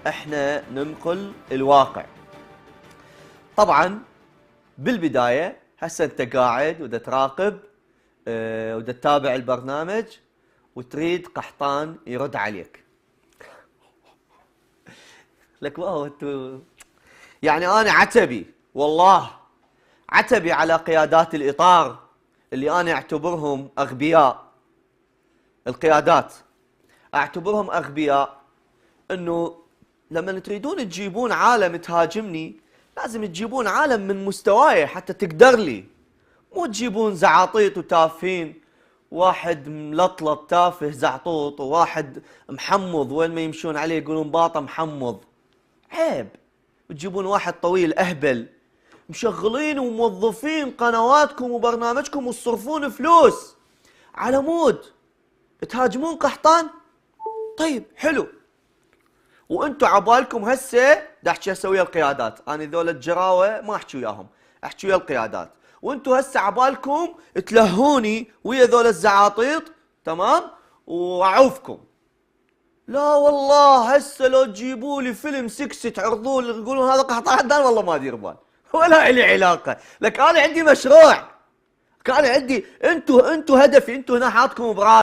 احنا ننقل الواقع. طبعا بالبداية هسه انت قاعد ودا تراقب ودا تتابع البرنامج وتريد قحطان يرد عليك. لك واو انتو يعني انا عتبي، والله عتبي على قيادات الاطار اللي انا اعتبرهم اغبياء. القيادات اعتبرهم اغبياء، انه لما تريدون تجيبون عالم تهاجمني لازم تجيبون عالم من مستواي حتى تقدر لي، مو تجيبون زعاطيط وتافهين، واحد ملطلط تافه زعطوط وواحد محمض وين ما يمشون عليه يقولون باطه محمض. عيب. وتجيبون واحد طويل اهبل، مشغلين وموظفين قنواتكم وبرنامجكم وتصرفون فلوس على مود تهاجمون قحطان. طيب حلو، وانتم عبالكم هسه دا احكي هسه ويا القيادات، انا ذول الجراوه ما احكي وياهم، احكي ويا القيادات، وانتم هسه عبالكم تلهوني ويا ذول الزعاطيط، تمام، واعوفكم. لا والله هسه لو تجيبوا لي فيلم 6 تعرضوه تقولون هذا قحطان، والله ما ادير بال ولا لي علاقه، لك انا عندي مشروع، كان عندي انتم هدفي، انتم هنا حاطكم براسي.